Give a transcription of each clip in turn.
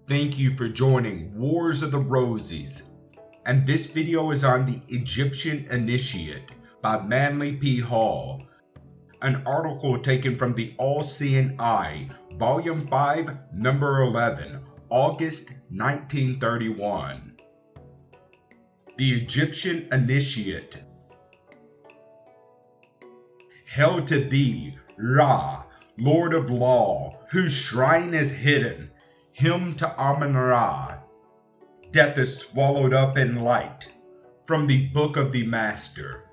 Thank you for joining Wars of the Roses, and this video is on the Egyptian Initiate by Manly P. Hall, an article taken from the All-Seeing Eye, Volume 5, Number 11, August 1931. The Egyptian Initiate. Hail to thee, Ra, Lord of Law, whose shrine is hidden, him to Amun-Ra. Death is swallowed up in light. From the Book of the Master.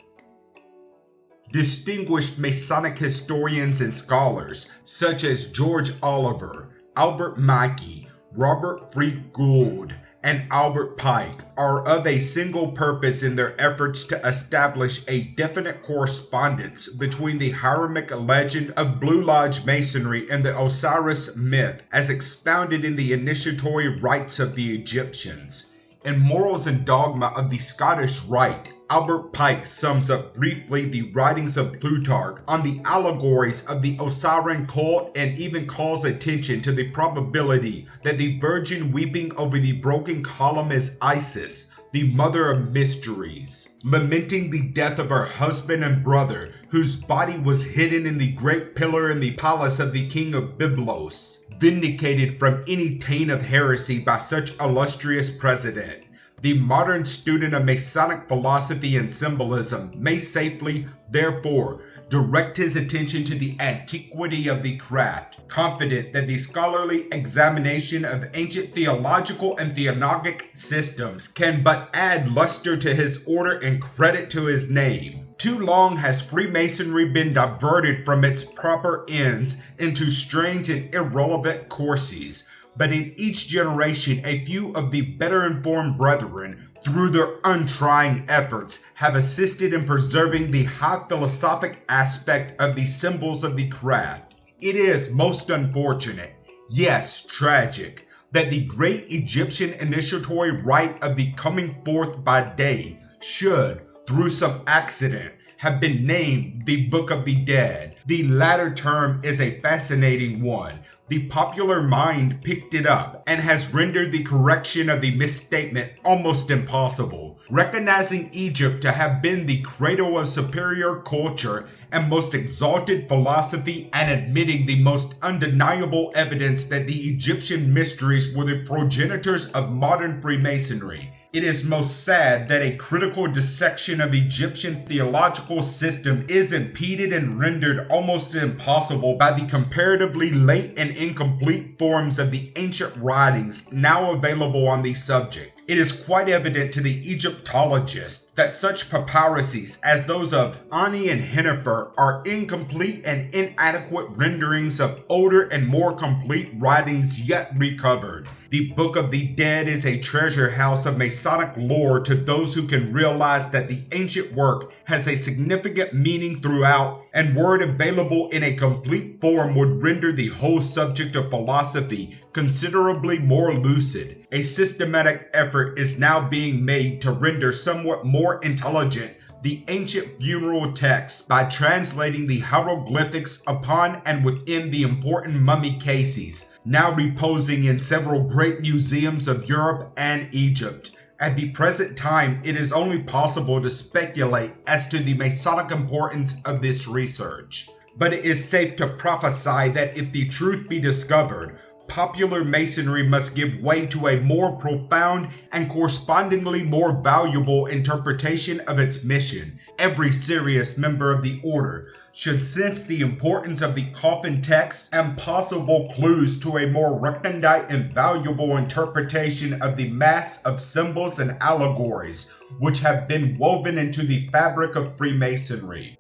Distinguished Masonic historians and scholars such as George Oliver, Albert Mackey, Robert Freak Gould, and Albert Pike are of a single purpose in their efforts to establish a definite correspondence between the Hiramic legend of Blue Lodge Masonry and the Osiris myth as expounded in the initiatory rites of the Egyptians. In Morals and Dogma of the Scottish Rite, Albert Pike sums up briefly the writings of Plutarch on the allegories of the Osirian cult and even calls attention to the probability that the virgin weeping over the broken column is Isis, the mother of mysteries, lamenting the death of her husband and brother, whose body was hidden in the great pillar in the palace of the king of Byblos, vindicated from any taint of heresy by such illustrious precedent. The modern student of Masonic philosophy and symbolism may safely, therefore, direct his attention to the antiquity of the craft, confident that the scholarly examination of ancient theological and theogonic systems can but add luster to his order and credit to his name. Too long has Freemasonry been diverted from its proper ends into strange and irrelevant courses. But in each generation, a few of the better informed brethren, through their untrying efforts, have assisted in preserving the high philosophic aspect of the symbols of the craft. It is most unfortunate, yes, tragic, that the great Egyptian initiatory rite of the coming forth by day should, through some accident, have been named the Book of the Dead. The latter term is a fascinating one. The popular mind picked it up and has rendered the correction of the misstatement almost impossible. Recognizing Egypt to have been the cradle of superior culture and most exalted philosophy and admitting the most undeniable evidence that the Egyptian mysteries were the progenitors of modern Freemasonry, it is most sad that a critical dissection of Egyptian theological system is impeded and rendered almost impossible by the comparatively late and incomplete forms of the ancient writings now available on the subject. It is quite evident to the Egyptologists that such papyruses as those of Ani and Hennifer are incomplete and inadequate renderings of older and more complete writings yet recovered. The Book of the Dead is a treasure house of Masonic lore to those who can realize that the ancient work has a significant meaning throughout, and were it available in a complete form would render the whole subject of philosophy considerably more lucid. A systematic effort is now being made to render somewhat more intelligent the ancient funeral texts by translating the hieroglyphics upon and within the important mummy cases, now reposing in several great museums of Europe and Egypt. At the present time, it is only possible to speculate as to the Masonic importance of this research. But it is safe to prophesy that if the truth be discovered, popular Masonry must give way to a more profound and correspondingly more valuable interpretation of its mission. Every serious member of the order should sense the importance of the coffin text and possible clues to a more recondite and valuable interpretation of the mass of symbols and allegories which have been woven into the fabric of Freemasonry.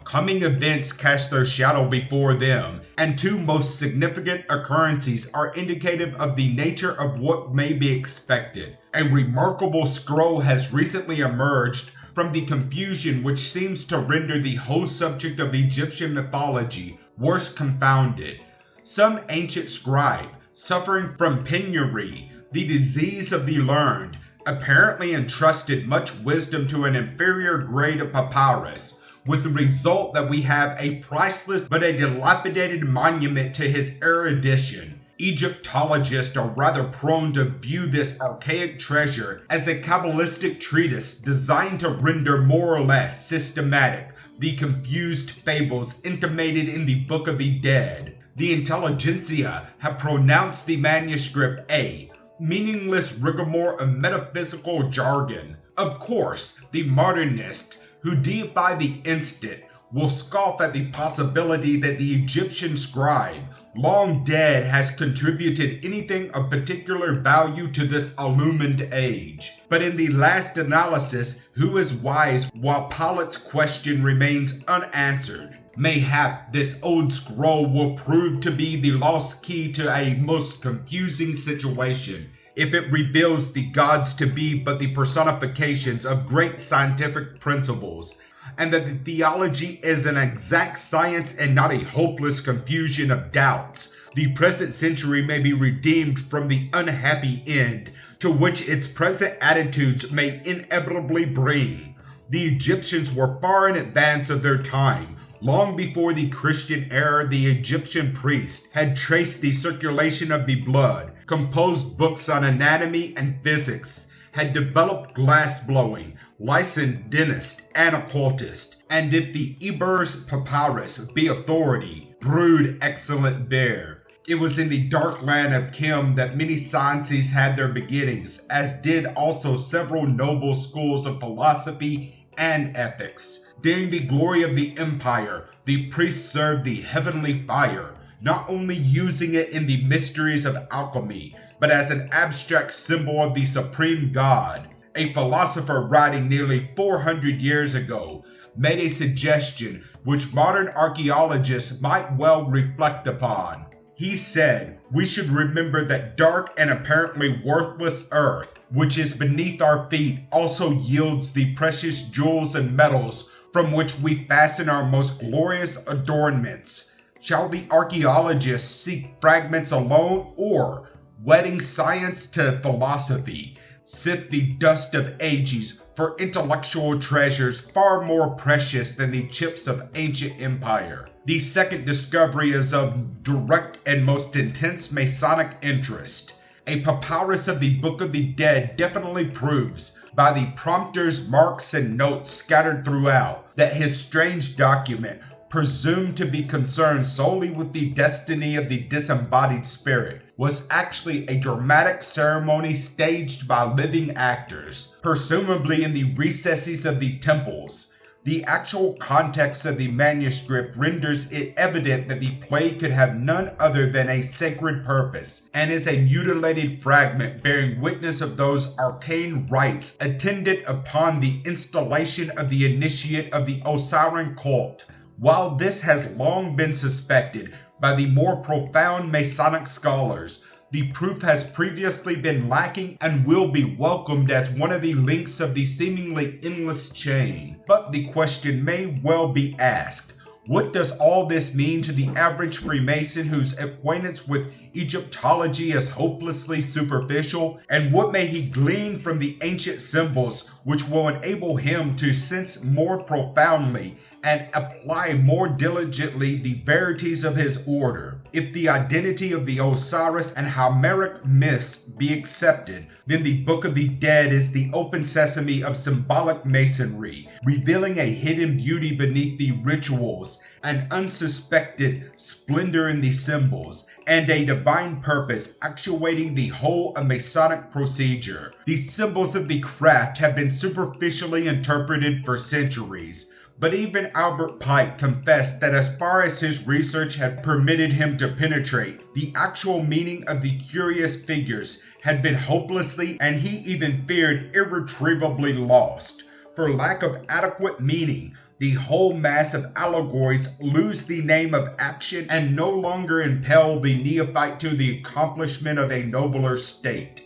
Coming events cast their shadow before them, and two most significant occurrences are indicative of the nature of what may be expected. A remarkable scroll has recently emerged from the confusion which seems to render the whole subject of Egyptian mythology worse confounded. Some ancient scribe, suffering from penury, the disease of the learned, apparently entrusted much wisdom to an inferior grade of papyrus, with the result that we have a priceless but a dilapidated monument to his erudition. Egyptologists are rather prone to view this archaic treasure as a Kabbalistic treatise designed to render more or less systematic the confused fables intimated in the Book of the Dead. The intelligentsia have pronounced the manuscript a meaningless rigmarole of metaphysical jargon. Of course, the modernists who deify the instant will scoff at the possibility that the Egyptian scribe, long dead, has contributed anything of particular value to this illumined age. But in the last analysis, who is wise while Pilate's question remains unanswered? Mayhap this old scroll will prove to be the lost key to a most confusing situation, if it reveals the gods to be but the personifications of great scientific principles, and that the theology is an exact science and not a hopeless confusion of doubts. The present century may be redeemed from the unhappy end to which its present attitudes may inevitably bring. The Egyptians were far in advance of their time. Long before the Christian era, the Egyptian priest had traced the circulation of the blood, composed books on anatomy and physics, had developed glass-blowing, licensed dentist and occultist, and if the Ebers Papyrus be authority, brewed excellent beer. It was in the dark land of Kim that many sciences had their beginnings, as did also several noble schools of philosophy and ethics. During the glory of the empire, the priests served the heavenly fire, not only using it in the mysteries of alchemy, but as an abstract symbol of the supreme God. A philosopher writing nearly 400 years ago made a suggestion which modern archaeologists might well reflect upon. He said, "We should remember that dark and apparently worthless earth, which is beneath our feet, also yields the precious jewels and metals from which we fasten our most glorious adornments. Shall the archaeologist seek fragments alone, or, wedding science to philosophy, sift the dust of ages for intellectual treasures far more precious than the chips of ancient empire?" The second discovery is of direct and most intense Masonic interest. A papyrus of the Book of the Dead definitely proves, by the prompter's marks and notes scattered throughout, that his strange document, presumed to be concerned solely with the destiny of the disembodied spirit, was actually a dramatic ceremony staged by living actors, presumably in the recesses of the temples. The actual context of the manuscript renders it evident that the play could have none other than a sacred purpose, and is a mutilated fragment bearing witness of those arcane rites attendant upon the installation of the initiate of the Osirian cult. While this has long been suspected by the more profound Masonic scholars, the proof has previously been lacking and will be welcomed as one of the links of the seemingly endless chain. But the question may well be asked, what does all this mean to the average Freemason whose acquaintance with Egyptology is hopelessly superficial? And what may he glean from the ancient symbols which will enable him to sense more profoundly and apply more diligently the verities of his order? If the identity of the Osiris and Homeric myths be accepted, then the Book of the Dead is the open sesame of symbolic masonry, revealing a hidden beauty beneath the rituals, an unsuspected splendor in the symbols, and a divine purpose actuating the whole of Masonic procedure. The symbols of the craft have been superficially interpreted for centuries, but even Albert Pike confessed that as far as his research had permitted him to penetrate, the actual meaning of the curious figures had been hopelessly, and he even feared irretrievably, lost. For lack of adequate meaning, the whole mass of allegories lose the name of action and no longer impel the neophyte to the accomplishment of a nobler state.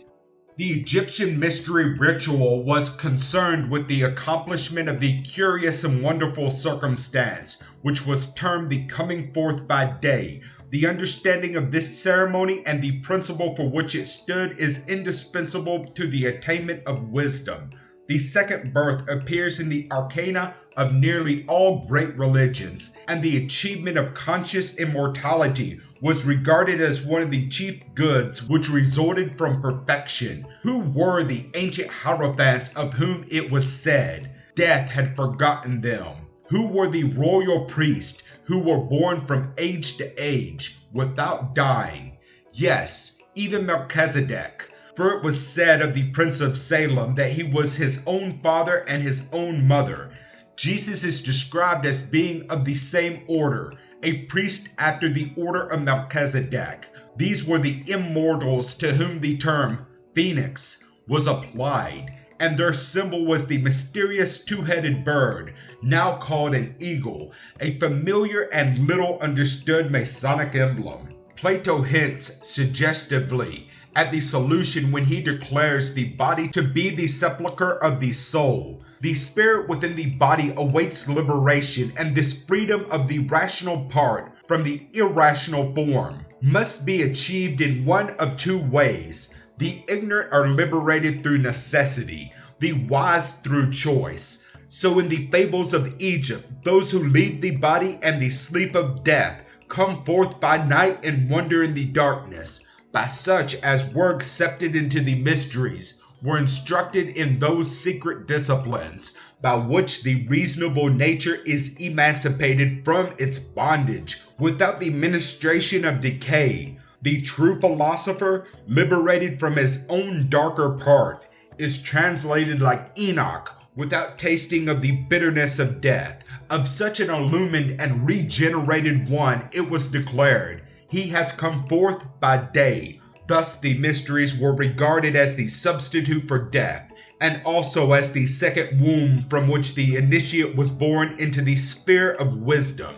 The Egyptian mystery ritual was concerned with the accomplishment of the curious and wonderful circumstance, which was termed the coming forth by day. The understanding of this ceremony and the principle for which it stood is indispensable to the attainment of wisdom. The second birth appears in the arcana of nearly all great religions, and the achievement of conscious immortality was regarded as one of the chief goods which resulted from perfection. Who were the ancient hierophants of whom it was said, "Death had forgotten them"? Who were the royal priests who were born from age to age without dying? Yes, even Melchizedek. For it was said of the Prince of Salem that he was his own father and his own mother. Jesus is described as being of the same order, a priest after the order of Melchizedek. These were the immortals to whom the term phoenix was applied, and their symbol was the mysterious two-headed bird, now called an eagle, a familiar and little understood Masonic emblem. Plato hints suggestively at the solution when he declares the body to be the sepulchre of the soul. The spirit within the body awaits liberation, and this freedom of the rational part from the irrational form must be achieved in one of two ways. The ignorant are liberated through necessity, the wise through choice. So in the fables of Egypt, those who leave the body and the sleep of death come forth by night and wander in the darkness. By such as were accepted into the mysteries, were instructed in those secret disciplines, by which the reasonable nature is emancipated from its bondage, without the ministration of decay. The true philosopher, liberated from his own darker part, is translated like Enoch, without tasting of the bitterness of death. Of such an illumined and regenerated one it was declared, "He has come forth by day." Thus the mysteries were regarded as the substitute for death, and also as the second womb from which the initiate was born into the sphere of wisdom.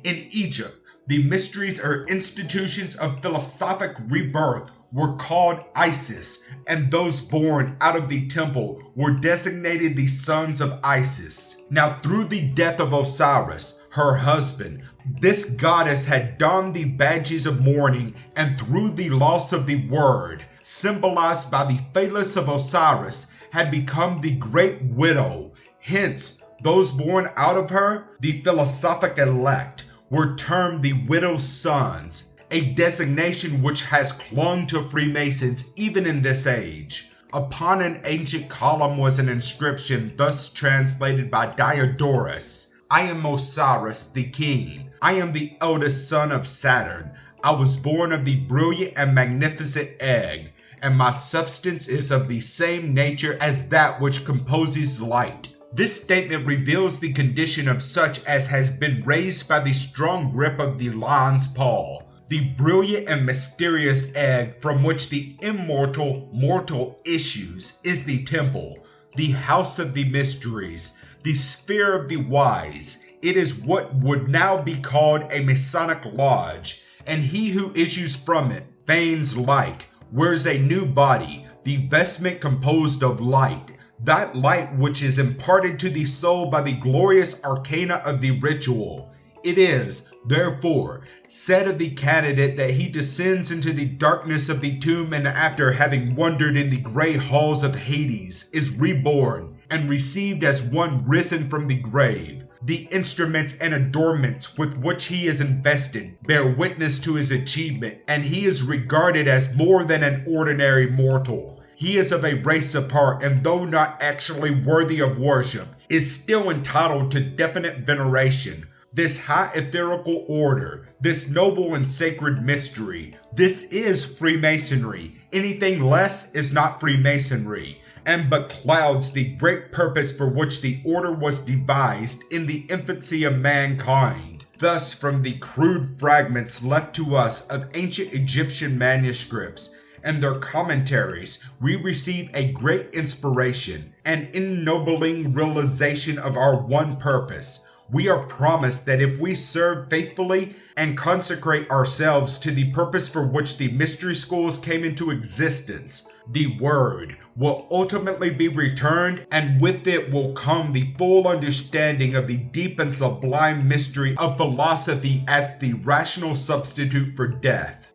In Egypt, the mysteries or institutions of philosophic rebirth were called Isis, and those born out of the temple were designated the sons of Isis. Now through the death of Osiris, her husband, this goddess had donned the badges of mourning, and through the loss of the word, symbolized by the phallus of Osiris, had become the great widow. Hence, those born out of her, the philosophic elect, were termed the widow's sons, a designation which has clung to Freemasons even in this age. Upon an ancient column was an inscription thus translated by Diodorus: "I am Osiris the king. I am the eldest son of Saturn. I was born of the brilliant and magnificent egg, and my substance is of the same nature as that which composes light." This statement reveals the condition of such as has been raised by the strong grip of the lion's paw. The brilliant and mysterious egg from which the immortal mortal issues is the temple, the house of the mysteries, the sphere of the wise. It is what would now be called a Masonic lodge, and he who issues from it, feigns like, wears a new body, the vestment composed of light, that light which is imparted to the soul by the glorious arcana of the ritual. It is, therefore, said of the candidate that he descends into the darkness of the tomb, and after having wandered in the grey halls of Hades, is reborn and received as one risen from the grave. The instruments and adornments with which he is invested bear witness to his achievement, and he is regarded as more than an ordinary mortal. He is of a race apart, and though not actually worthy of worship, is still entitled to definite veneration. This high etherical order, this noble and sacred mystery, this is Freemasonry. Anything less is not Freemasonry, and but clouds the great purpose for which the order was devised in the infancy of mankind. Thus, from the crude fragments left to us of ancient Egyptian manuscripts and their commentaries, we receive a great inspiration, an ennobling realization of our one purpose. We are promised that if we serve faithfully and consecrate ourselves to the purpose for which the mystery schools came into existence, the word will ultimately be returned, and with it will come the full understanding of the deep and sublime mystery of philosophy as the rational substitute for death.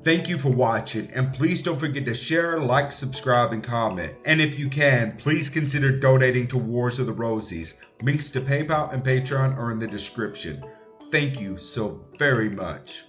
Thank you for watching, and please don't forget to share, like, subscribe, and comment. And if you can, please consider donating to Wars of the Rosies. Links to PayPal and Patreon are in the description. Thank you so very much.